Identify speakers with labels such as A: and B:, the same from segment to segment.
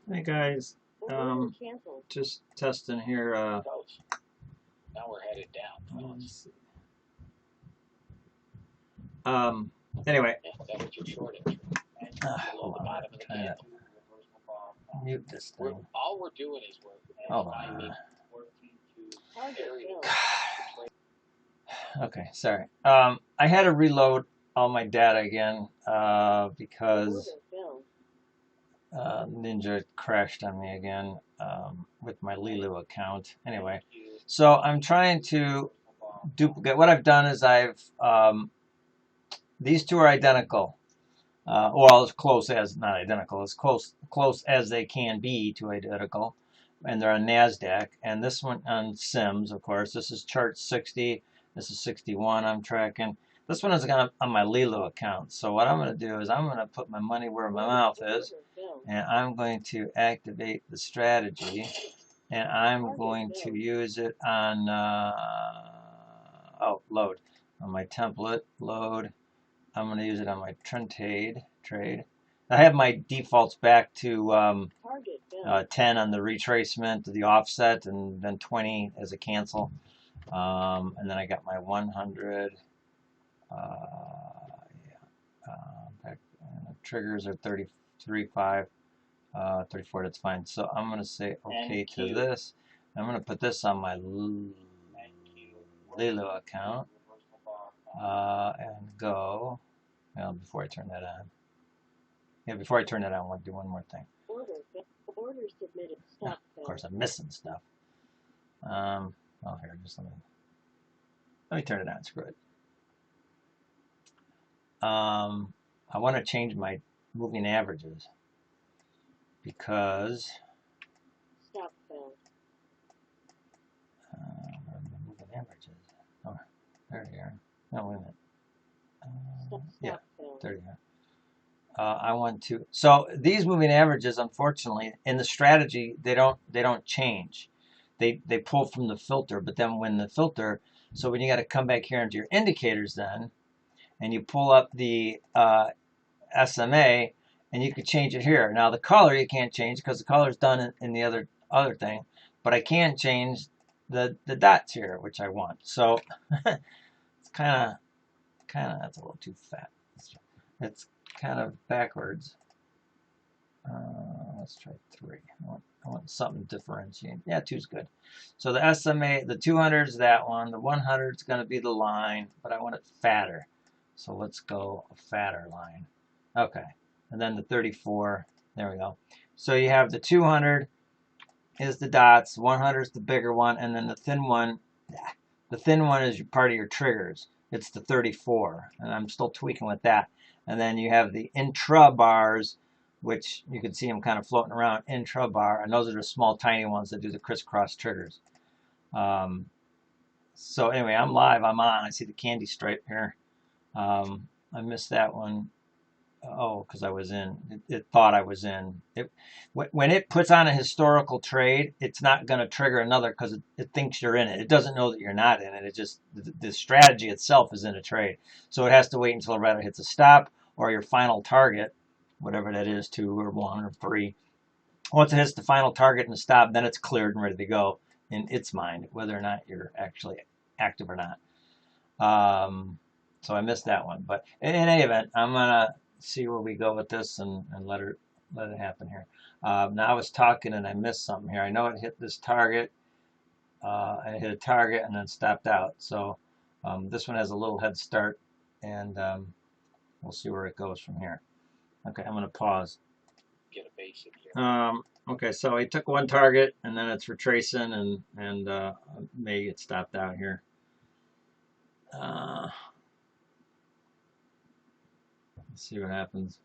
A: Hey guys, just testing here.
B: Now we're headed down.
A: Let's see. Anyway,
B: That was your short entry.
A: hold on, I'm trying to mute this thing.
B: All we're doing is we're
A: Hold on. Okay, sorry. I had to reload all my data again because Ninja crashed on me again with my Lilu account. Anyway, so I'm trying to duplicate. What I've done is these two are identical. Well, as close as, not identical, as close as they can be to identical. And they're on NASDAQ. And this one on Sims, of course. This is chart 60. This is 61 I'm tracking. This one is on my Lilo account. So what I'm going to do is I'm going to put my money where my mouth is. And I'm going to activate the strategy. And I'm going to use it on, load. On my template, load. I'm going to use it on my trade. I have my defaults back to 10 on the retracement, the offset, and then 20 as a cancel. And then I got my 100. Triggers are 33, 5, 34. That's fine. So I'm going to say okay to this. I'm going to put this on my Lilo account and go. Well, before I turn that on. Yeah, before I turn that on, I want to do one more thing. Order submitted. Stop. Of course, I'm missing stuff. Here, just let me turn it on. Screw it. I want to change my moving averages because stop failed. Moving averages. Oh, there you are. No, wait a minute. Yeah, there you are. I want to. So these moving averages, unfortunately, in the strategy, they don't change. They pull from the filter, but then when the filter, so when you got to come back here into your indicators, then, and you pull up the SMA, and you could change it here. Now the color you can't change because the color is done in the other thing, but I can change the dots here, which I want. So it's kind of that's a little too fat. It's kind of backwards. Let's try 3. I want something differentiating. Yeah, 2 is good. So the SMA, the 200 is that one. The 100 is going to be the line, but I want it fatter. So let's go a fatter line. Okay. And then the 34. There we go. So you have the 200 is the dots. 100 is the bigger one. And then the thin one is part of your triggers. It's the 34. And I'm still tweaking with that. And then you have the intra bars, which you can see them kind of floating around intra bar, and those are the small tiny ones that do the crisscross triggers. So anyway, I'm live, I'm on. I see the candy stripe here. I missed that one. Oh, because I was in. It thought I was in. When it puts on a historical trade, it's not going to trigger another because it thinks you're in it. It doesn't know that you're not in it. It just, the strategy itself is in a trade. So it has to wait until it rather hits a stop or your final target, whatever that is, 2 or 1 or 3. Once it hits the final target and the stop, then it's cleared and ready to go in its mind, whether or not you're actually active or not. So I missed that one. But in any event, I'm going to see where we go with this and let it happen here. Now I was talking and I missed something here. I know it hit this target. It hit a target and then stopped out. So this one has a little head start, and we'll see where it goes from here. Okay, I'm going to pause.
B: Get a basic here.
A: Okay, so he took one target and then it's retracing and may get stopped out here. Let's see what happens.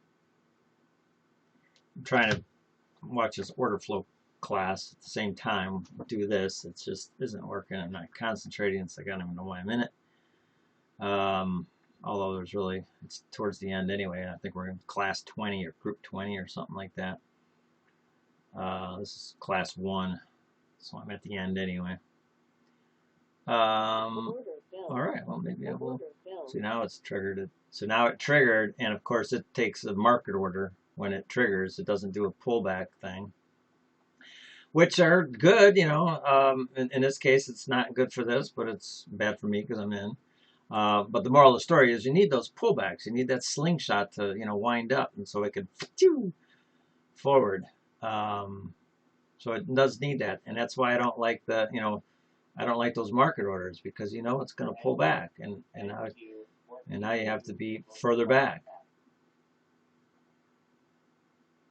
A: I'm trying to watch this order flow class at the same time. Do this. It just isn't working. I'm not concentrating. So I don't even know why I'm in it. Although it's towards the end anyway. I think we're in class 20 or group 20 or something like that. This is class 1, so I'm at the end anyway. All right, well maybe I will. See, now it's triggered. So now it triggered, and of course it takes a market order when it triggers. It doesn't do a pullback thing. which are good, you know. In this case, it's not good for this, but it's bad for me because I'm in. But the moral of the story is you need those pullbacks. You need that slingshot to, you know, wind up, and so it could forward. So it does need that, and that's why I don't like the, you know, I don't like those market orders because you know it's going to pull back, and now you have to be further back.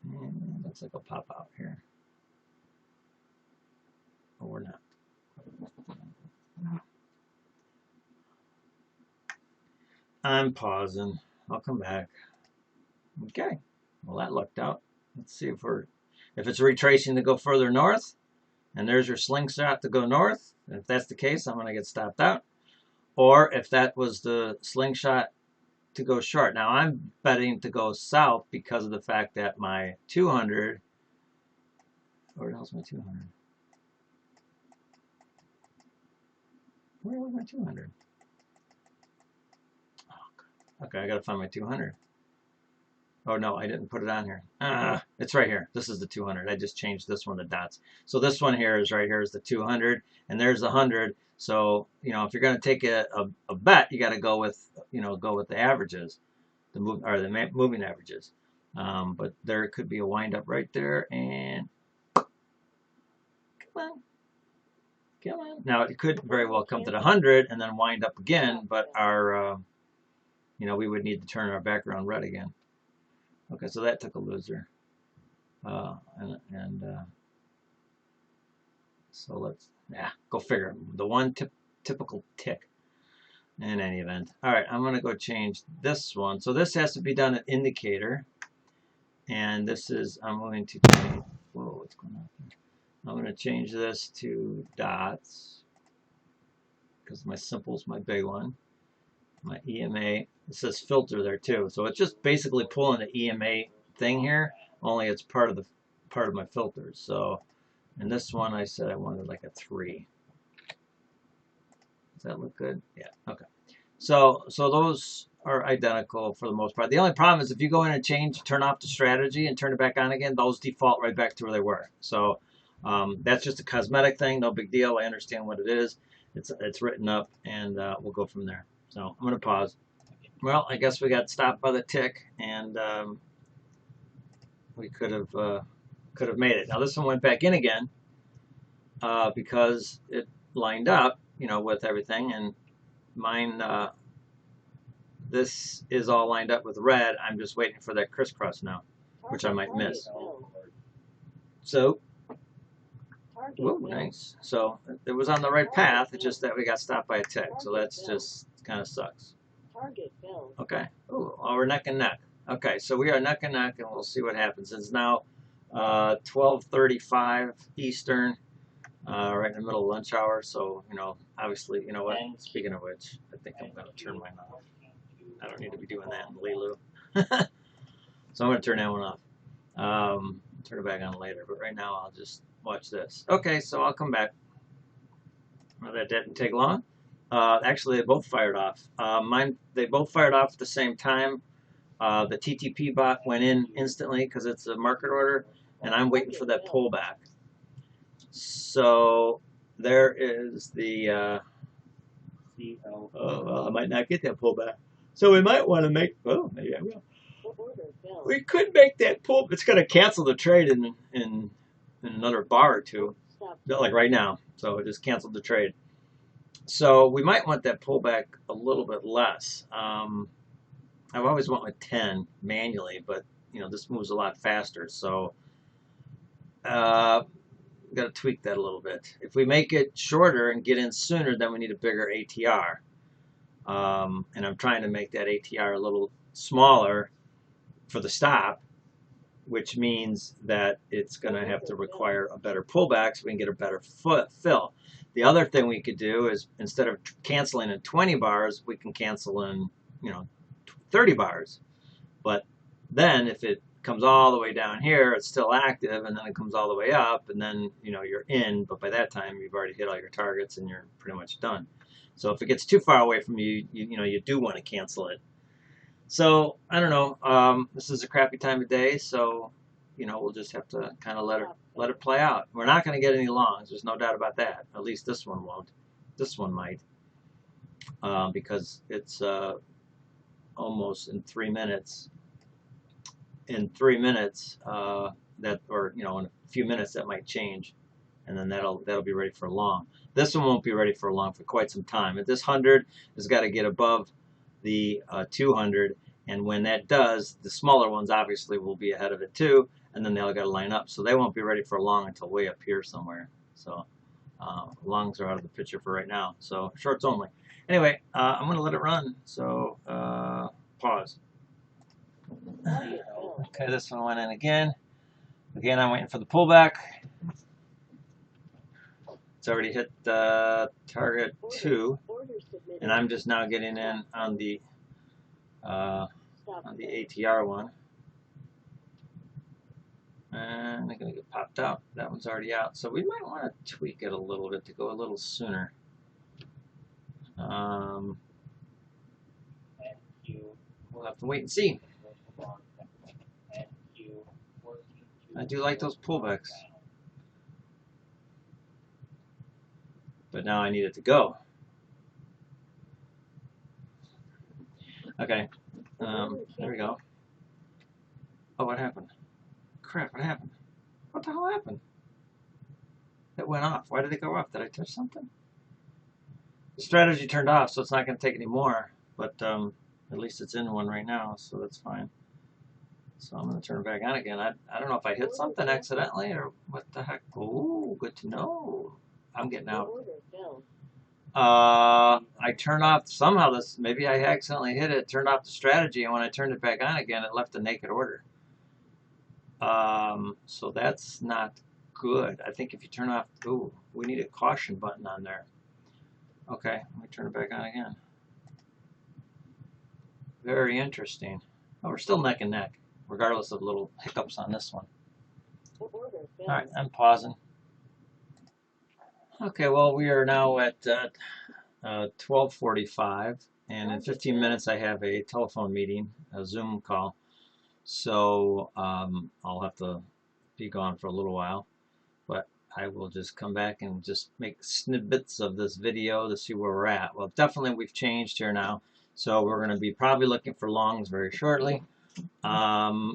A: And looks like a pop out here. Or not. I'm pausing. I'll come back. Okay. Well, that lucked out. Let's see if it's retracing to go further north, and there's your slingshot to go north. And if that's the case, I'm going to get stopped out. Or if that was the slingshot to go short. Now I'm betting to go south because of the fact that my 200. Where the hell's my 200? Where was my 200? Oh, okay, I gotta find my 200. Oh no, I didn't put it on here. It's right here. This is the 200. I just changed this one to dots. So this one here is right here is the 200, and there's the 100. So you know if you're gonna take a bet, you got to go with the averages, the moving averages. But there could be a wind up right there, and come on. Come on. Now it could very well come to the 100 and then wind up again, but our, we would need to turn our background red again. Okay, so that took a loser, so let's go figure. The one typical tick. In any event, all right, I'm gonna go change this one. So this has to be done at indicator, and this is I'm going to change. Whoa, what's going on here? I'm going to change this to dots because my simple is my big one. My EMA, it says filter there too. So it's just basically pulling the EMA thing here, only it's part of my filters. So in this one I said I wanted like a 3. Does that look good? Yeah, okay. So those are identical for the most part. The only problem is if you go in and turn off the strategy and turn it back on again, those default right back to where they were. So that's just a cosmetic thing, no big deal. I understand what it is. It's written up, and we'll go from there. So I'm going to pause. Well, I guess we got stopped by the tick, and we could have made it. Now this one went back in again because it lined up, with everything, and mine. This is all lined up with red. I'm just waiting for that crisscross now, which I might miss. So. Whoa, nice. So it was on the right path. It's just that we got stopped by a tick. So that's just kind of sucks. Okay. Ooh, well, we're neck and neck. Okay, so we are neck and neck, and we'll see what happens. It's now 12:35 Eastern, right in the middle of lunch hour. So obviously, you know what? Speaking of which, I think I'm going to turn mine off. I don't need to be doing that in Lilu. So I'm going to turn that one off. Turn it back on later, but right now I'll just watch this. Okay, so I'll come back. Well, that didn't take long. Actually, they both fired off. They both fired off at the same time. The TTP bot went in instantly because it's a market order, and I'm waiting for that pullback. So there is the. Well, I might not get that pullback. So we might want to make. Oh, maybe I will. We could make that pull. It's going to cancel the trade in another bar or two, like right now. So it just canceled the trade. So we might want that pullback a little bit less. I've always went with 10 manually, but this moves a lot faster. So we've got to tweak that a little bit. If we make it shorter and get in sooner, then we need a bigger ATR. And I'm trying to make that ATR a little smaller for the stop, which means that it's going to have to require a better pullback so we can get a better fill. The other thing we could do is instead of canceling in 20 bars, we can cancel in 30 bars. But then if it comes all the way down here, it's still active, and then it comes all the way up, and then you're in. But by that time, you've already hit all your targets, and you're pretty much done. So if it gets too far away from you, you do want to cancel it. So I don't know. This is a crappy time of day, so you know, we'll just have to kind of let it play out. We're not going to get any longs. There's no doubt about that. At least this one won't. This one might, because it's almost in 3 minutes. In 3 minutes, that, or you know, in a few minutes that might change, and then that'll be ready for a long. This one won't be ready for a long for quite some time. And this 100 has got to get above the 200, and when that does, the smaller ones obviously will be ahead of it too, and then they'll got to line up. So they won't be ready for a long until way up here somewhere. So longs are out of the picture for right now. So shorts only. Anyway, I'm going to let it run. So pause. Okay, this one went in again. Again, I'm waiting for the pullback. It's already hit target 2, and I'm just now getting in on the ATR one. And they're going to get popped out. That one's already out. So we might want to tweak it a little bit to go a little sooner. We'll have to wait and see. I do like those pullbacks. But now I need it to go. Okay. There we go. Oh, what happened? Crap, what happened? What the hell happened? It went off. Why did it go off? Did I touch something? The strategy turned off, so it's not going to take any more. But at least it's in one right now, so that's fine. So I'm going to turn it back on again. I don't know if I hit something accidentally or what the heck. Oh, good to know. I'm getting out. I turned off somehow this. Maybe I accidentally hit it. Turned off the strategy, and when I turned it back on again, it left a naked order. So that's not good. I think if you turn off, ooh, we need a caution button on there. Okay, let me turn it back on again. Very interesting. Oh, we're still neck and neck, regardless of little hiccups on this one. All right, I'm pausing. Okay, well, we are now at 12:45, and in 15 minutes I have a telephone meeting, a Zoom call. So I'll have to be gone for a little while, but I will just come back and just make snippets of this video to see where we're at. Well, definitely we've changed here now. So we're going to be probably looking for longs very shortly.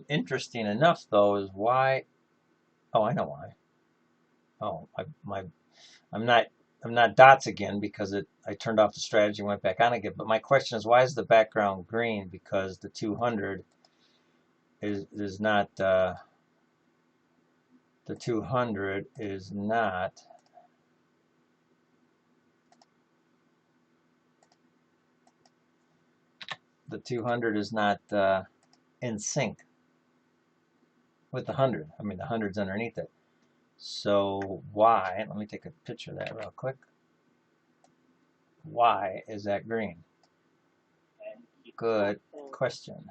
A: Interesting enough, though, is why. Oh, I know why. Oh, I'm not dots again because I turned off the strategy and went back on again. But my question is, why is the background green? Because the 200 is not. The 200 is not. The 200 is not in sync with the 100. I mean, the 100's underneath it. So why? Let me take a picture of that real quick. Why is that green? Good question.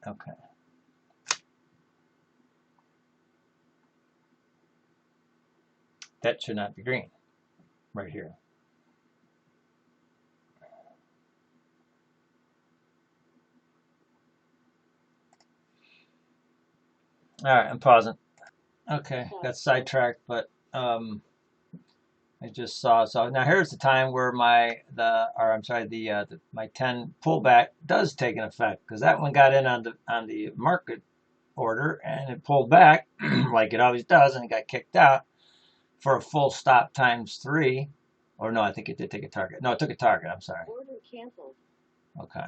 A: Okay. That should not be green right here. All right, I'm pausing. Okay, got sidetracked, but I just saw. So now here's the time where my 10 pullback does take an effect, because that one got in on the market order and it pulled back like it always does, and it got kicked out for a full stop times 3. Or no, I think it did take a target. No, it took a target. I'm sorry. Order canceled. Okay.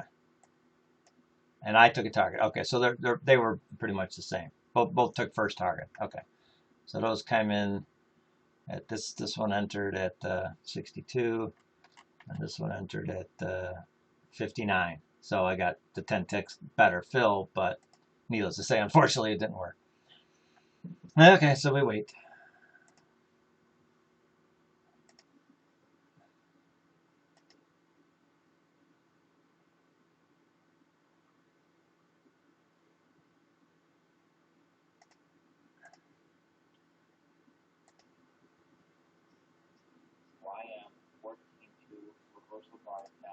A: And I took a target. Okay, so they were pretty much the same. Both took first target. Okay, so those came in at this one entered at 62, and this one entered at 59. So I got the 10 ticks better fill, but needless to say, unfortunately, it didn't work. Okay, so we wait.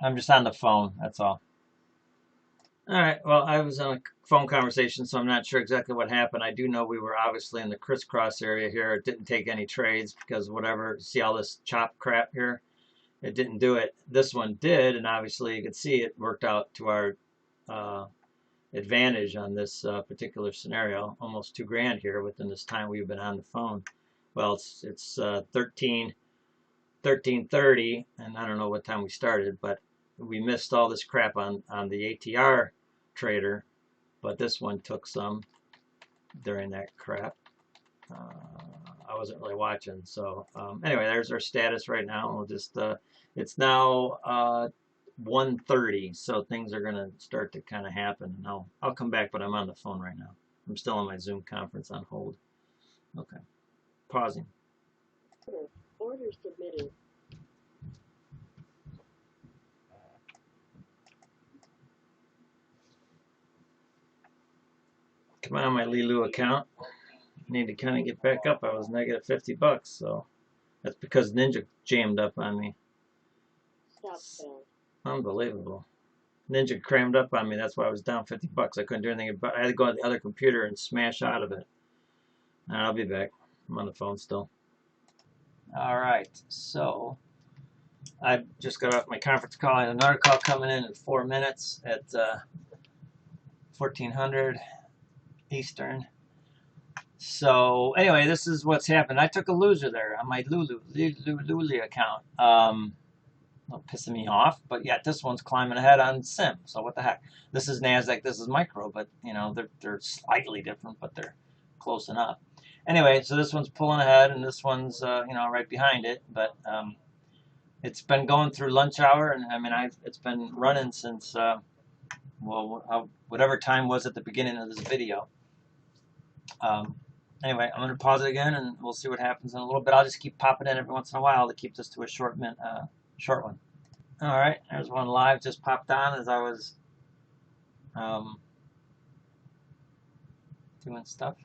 A: I'm just on the phone, that's all. All right. Well, I was on a phone conversation, so I'm not sure exactly what happened. I do know we were obviously in the crisscross area here. It didn't take any trades because whatever, see all this chop crap here? It didn't do it. This one did, and obviously you could see it worked out to our uh, advantage on this particular scenario. Almost 2 grand here within this time we've been on the phone. Well, it's 13:30, and I don't know what time we started, but we missed all this crap on the ATR trader, but this one took some during that crap. I wasn't really watching, so anyway, there's our status right now. We'll just it's now 1:30, so things are gonna start to kind of happen. I'll come back, but I'm on the phone right now. I'm still on my Zoom conference on hold. Okay, pausing.
C: Order submitted.
A: Come on, my Lilu account. Need to kind of get back up. I was negative $50, so that's because Ninja jammed up on me.
C: Stop failed.
A: Unbelievable. Ninja crammed up on me. That's why I was down $50. I couldn't do anything about it. I had to go on the other computer and smash out of it. And I'll be back. I'm on the phone still. All right. So I just got off my conference call. I had another call coming in 4 minutes at 1400 Eastern. So anyway, this is what's happened. I took a loser there on my Lulu account. Pissing me off, but yet this one's climbing ahead on Sim. So what the heck? This is Nasdaq, this is Micro, but you know they're slightly different, but they're close enough. Anyway, so this one's pulling ahead, and this one's you know right behind it. But it's been going through lunch hour, and I mean it's been running since well whatever time was at the beginning of this video. Anyway, I'm gonna pause it again, and we'll see what happens in a little bit. I'll just keep popping in every once in a while to keep this to a short one. All right, there's one live just popped on as I was doing stuff.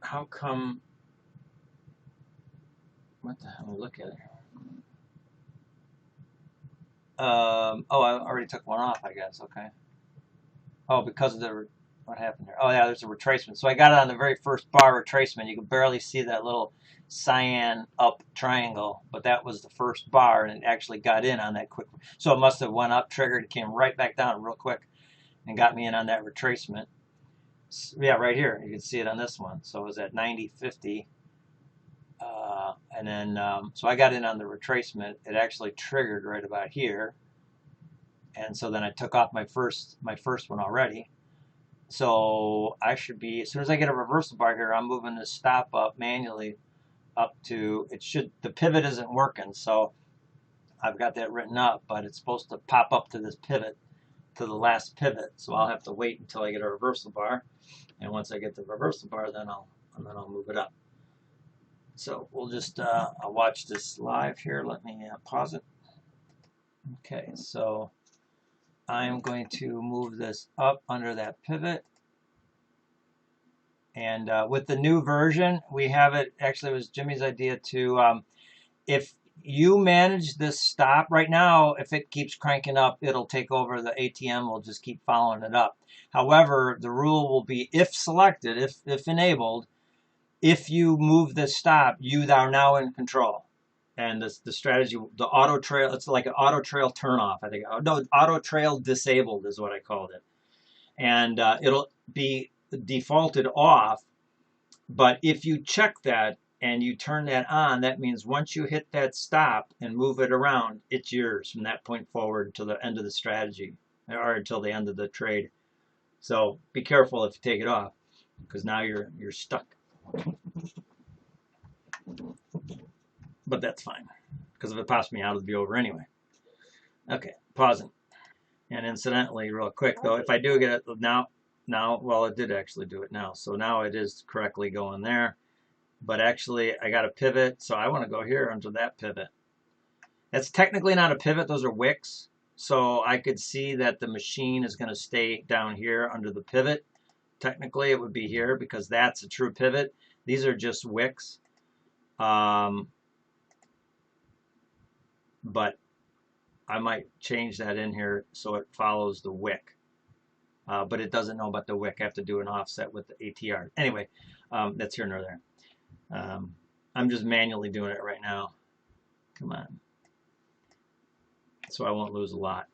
A: How come? What the hell? Let me look at it. Oh, I already took one off, I guess. Okay. Oh, because of the what happened there? Oh yeah, there's a retracement. So I got it on the very first bar retracement. You can barely see that little cyan up triangle, but that was the first bar, and it actually got in on that quick. So it must have went up, triggered, came right back down real quick, and got me in on that retracement. So, yeah, right here. You can see it on this one. So it was at 90.50. And then, so I got in on the retracement. It actually triggered right about here. And so then I took off my first one already. So I should be, as soon as I get a reversal bar here, I'm moving the stop up manually up to, the pivot isn't working. So I've got that written up, but it's supposed to pop up to this pivot, to the last pivot. So I'll have to wait until I get a reversal bar. And once I get the reversal bar, then I'll move it up. So we'll just I'll watch this live here. Let me pause it. Okay, so I'm going to move this up under that pivot. And with the new version, we have it, actually it was Jimmy's idea to, if you manage this stop right now, if it keeps cranking up, it'll take over. The ATM will just keep following it up. However, the rule will be, if selected, if enabled, if you move this stop, you are now in control. And the strategy, the auto trail, it's like an auto trail turnoff, I think. No, auto trail disabled is what I called it. And it'll be defaulted off. But if you check that and you turn that on, that means once you hit that stop and move it around, it's yours from that point forward to the end of the strategy, or until the end of the trade. So be careful if you take it off, because now you're stuck. But that's fine, because if it pops me out, it'll be over anyway. Okay, pausing. And incidentally, real quick though, if I do get it now, well, it did actually do it now. So now it is correctly going there. But actually, I got a pivot, so I want to go here under that pivot. That's technically not a pivot. Those are wicks. So I could see that the machine is going to stay down here under the pivot. Technically, it would be here because that's a true pivot. These are just wicks. But I might change that in here so it follows the wick. But it doesn't know about the wick. I have to do an offset with the ATR. Anyway, that's here nor there. I'm just manually doing it right now. Come on. So I won't lose a lot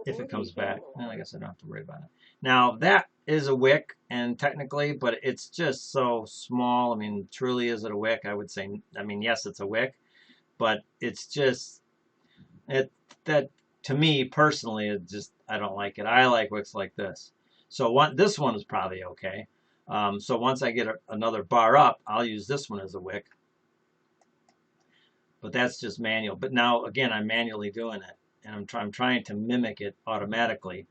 A: if it comes back. Well, I guess I don't have to worry about it. Now, that is a wick, and technically, but it's just so small. I mean, truly, is it a wick? I would say, I mean, yes, it's a wick, but it's just, that to me personally, it just, I don't like it. I like wicks like this. So this one is probably okay. So once I get another bar up, I'll use this one as a wick. But that's just manual. But now, again, I'm manually doing it, and I'm trying to mimic it automatically.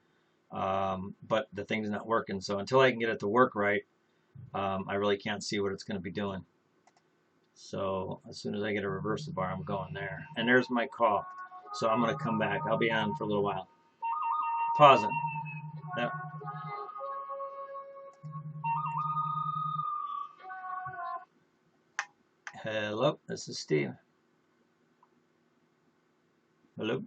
A: But the thing's not working. So until I can get it to work right, I really can't see what it's going to be doing. So as soon as I get a reversal bar, I'm going there. And there's my call. So I'm going to come back. I'll be on for a little while. Pause it. Yep. Hello, this is Steve. Hello.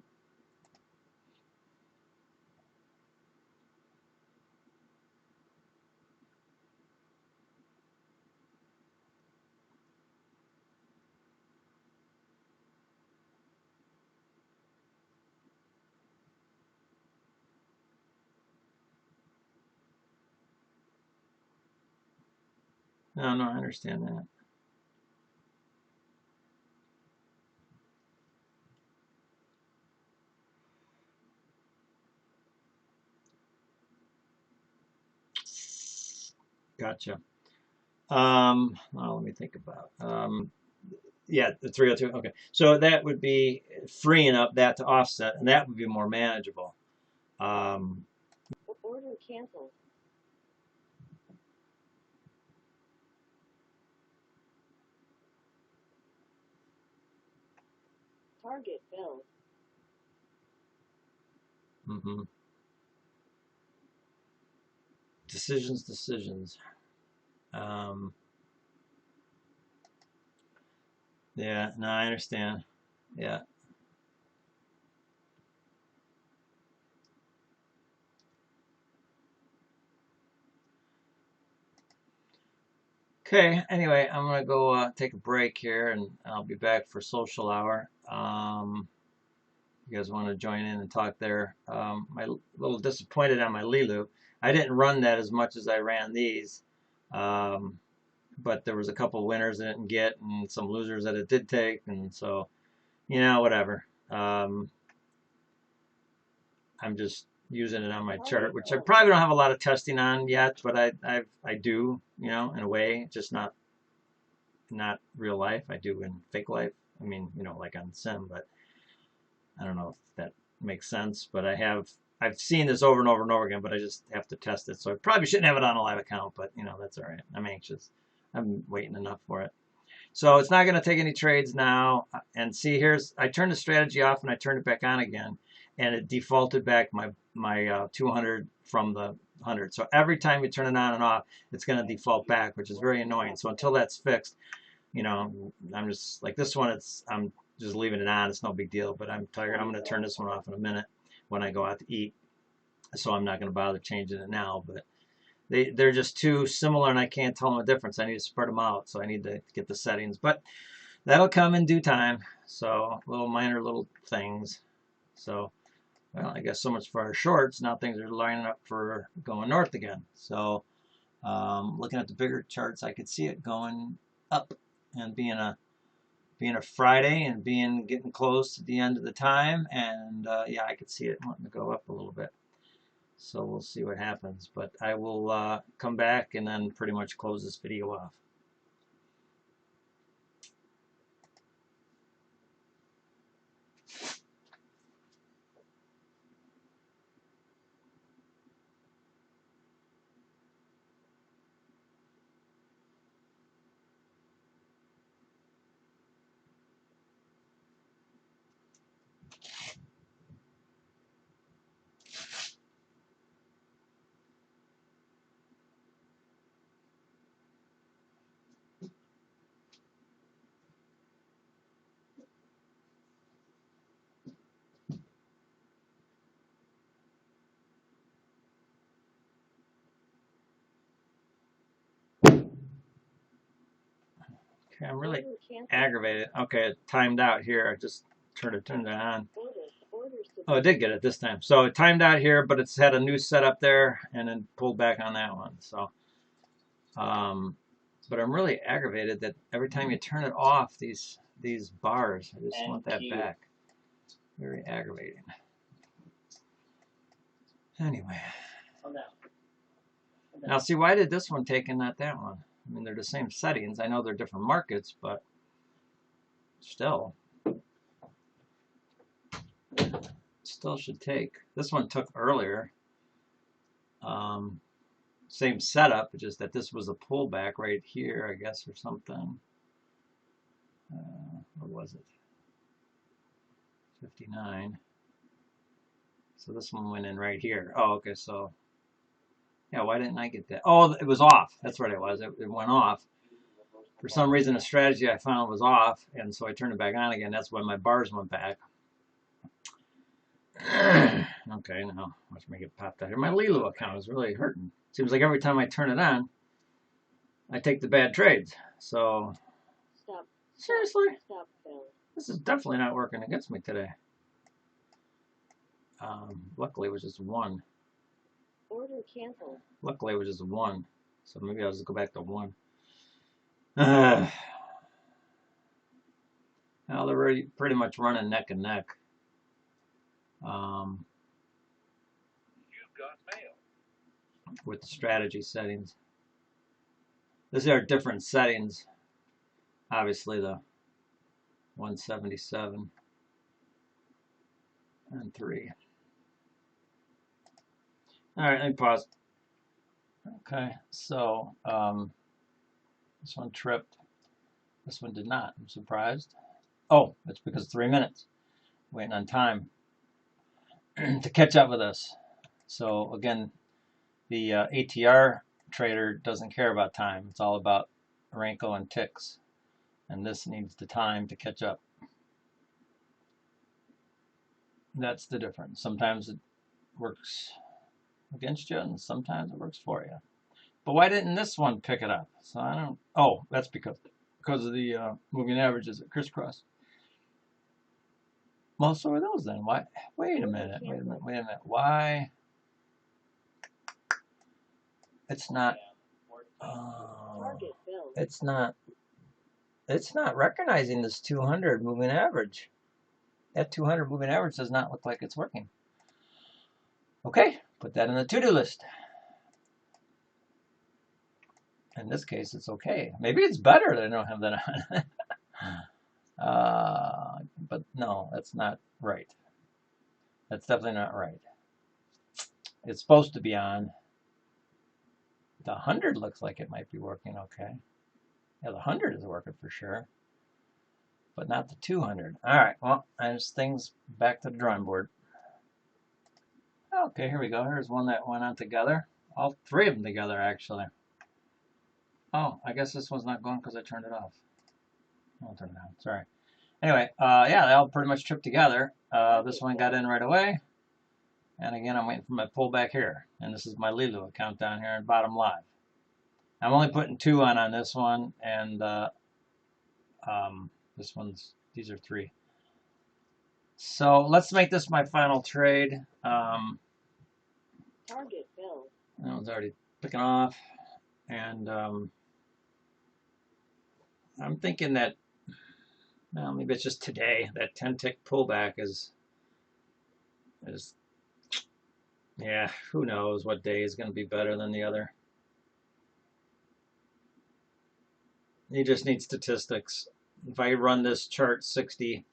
A: No, I understand that. Gotcha. Well, let me think about. Yeah, the 302. Okay, so that would be freeing up that to offset, and that would be more manageable.
C: Order canceled. Target filled.
A: Mm-hmm. Decisions. Yeah, no, I understand. Yeah. Okay, anyway, I'm going to go take a break here, and I'll be back for social hour. You guys want to join in and talk there? I'm a little disappointed on my Lilu. I didn't run that as much as I ran these, but there was a couple winners I didn't get, and some losers that it did take, and so, whatever. I'm just using it on my chart, which I probably don't have a lot of testing on yet, but I do, in a way, just not real life. I do in fake life. I mean, like on Sim, but I don't know if that makes sense. But I've seen this over and over and over again, but I just have to test it. So I probably shouldn't have it on a live account, but that's all right. I'm anxious. I'm waiting enough for it. So it's not going to take any trades now. And see, I turned the strategy off and I turned it back on again, and it defaulted back my 200 from the 100. So every time you turn it on and off, it's going to default back, which is very annoying. So until that's fixed, I'm just like this one. I'm just leaving it on. It's no big deal. But I'm tired. I'm going to turn this one off in a minute when I go out to eat. So I'm not going to bother changing it now. But they're just too similar, and I can't tell them a difference. I need to spread them out, so I need to get the settings. But that'll come in due time. So minor little things. So, well, I guess so much for our shorts. Now things are lining up for going north again. So, looking at the bigger charts, I could see it going up and being a Friday and getting close to the end of the time. And yeah, I could see it wanting to go up a little bit. So we'll see what happens, but I will come back and then pretty much close this video off. Okay, I'm really
C: Order canceled.
A: aggravated. Okay, it timed out here. I just turned it on.
C: Order
A: Oh, it did get it this time. So it timed out here, but it's had a new setup there and then pulled back on that one. So, but I'm really aggravated that every time you turn it off, these bars, I just want that back. Very aggravating. Anyway. Now, see, why did this one take and not that one? I mean, they're the same settings. I know they're different markets, but still should take. This one took earlier. Same setup, just that this was a pullback right here, I guess, or something. What was it? 59. So this one went in right here. Oh, okay, so yeah, why didn't I get that? Oh, it was off. That's what it was. It went off. For some reason, a strategy I found was off, and so I turned it back on again. That's when my bars went back. Okay, now watch me get popped out here. My Lilo account is really hurting. Seems like every time I turn it on, I take the bad trades. So,
C: Stop.
A: Seriously?
C: Stop, Bill.
A: This is definitely not working against me today. Luckily, it was just one.
C: Order canceled.
A: Luckily, it was just one. So maybe I'll just go back to one. Now they're already pretty much running neck and neck.
B: You've got mail.
A: With the strategy settings. These are different settings. Obviously, the 177 and 3. All right, let me pause. Okay, so this one tripped. This one did not. I'm surprised. Oh, that's because 3 minutes. Waiting on time to catch up with us. So again, the ATR trader doesn't care about time. It's all about Renko and ticks. And this needs the time to catch up. That's the difference. Sometimes it works against you, and sometimes it works for you. But why didn't this one pick it up? So I don't. Oh, that's because of the moving averages at crisscross. Well, so are those then. Why? Wait a minute. Why? It's not.
C: Target Bill.
A: It's not. It's not recognizing this 200 moving average. That 200 moving average does not look like it's working. Okay, put that in the to-do list. In this case, it's okay. Maybe it's better that I don't have that on. But no, that's not right. That's definitely not right. It's supposed to be on. The 100 looks like it might be working okay. Yeah, the 100 is working for sure. But not the 200. All right, well, there's things back to the drawing board. Okay, here we go. Here's one that went on together. All three of them together, actually. Oh, I guess this one's not going because I turned it off. I'll turn it on. Sorry. Anyway, yeah, they all pretty much tripped together. This one got in right away. And again, I'm waiting for my pullback here. And this is my Lilo account down here in bottom live. I'm only putting 2 on this one. And this one's, these are 3. So let's make this my final trade.
C: Target Bill.
A: That one's already picking off. And I'm thinking that, well, maybe it's just today, that 10-tick pullback is, yeah, who knows what day is going to be better than the other. You just need statistics. If I run this chart 60,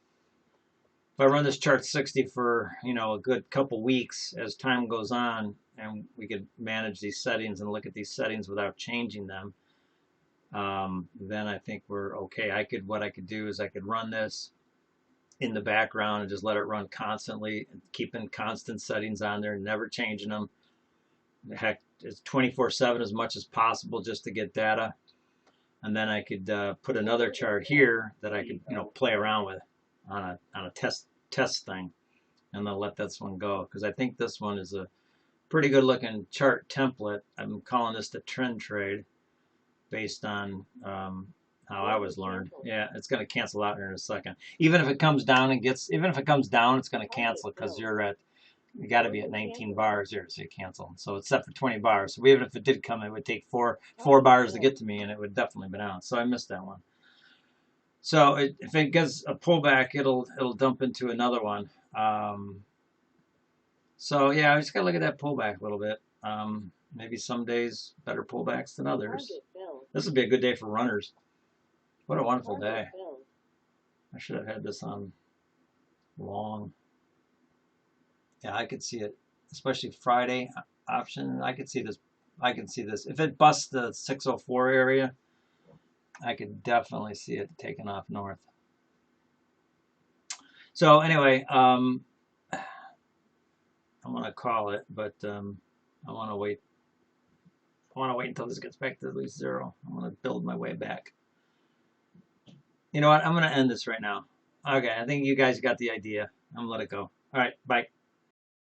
A: for, you know, a good couple weeks as time goes on, and we could manage these settings and look at these settings without changing them, then I think we're okay. What I could do is I could run this in the background and just let it run constantly, keeping constant settings on there, never changing them. Heck, it's 24/7 as much as possible just to get data. And then I could put another chart here that I could, you know, play around with on a test thing, and then let this one go, because I think this one is a pretty good looking chart template. I'm calling this the trend trade based on how I was learned. Yeah, it's going to cancel out here in a second. Even if it comes down and gets, even if it comes down, it's going to cancel because you got to be at 19 bars here to say cancel. So it's set for 20 bars. So even if it did come, it would take four bars to get to me, and it would definitely be down. So I missed that one. So if it gets a pullback, it'll dump into another one. So yeah, I just got to look at that pullback a little bit. Maybe some days better pullbacks than others. This would be a good day for runners. What a wonderful day. I should have had this on long. Yeah, I could see it, especially Friday option. I could see this. I can see this. If it busts the 604 area, I could definitely see it taking off north. So anyway, I'm gonna call it, but I want to wait. I want to wait until this gets back to at least 0. I want to build my way back. You know what? I'm going to end this right now. Okay, I think you guys got the idea. I'm going to let it go. All right, bye.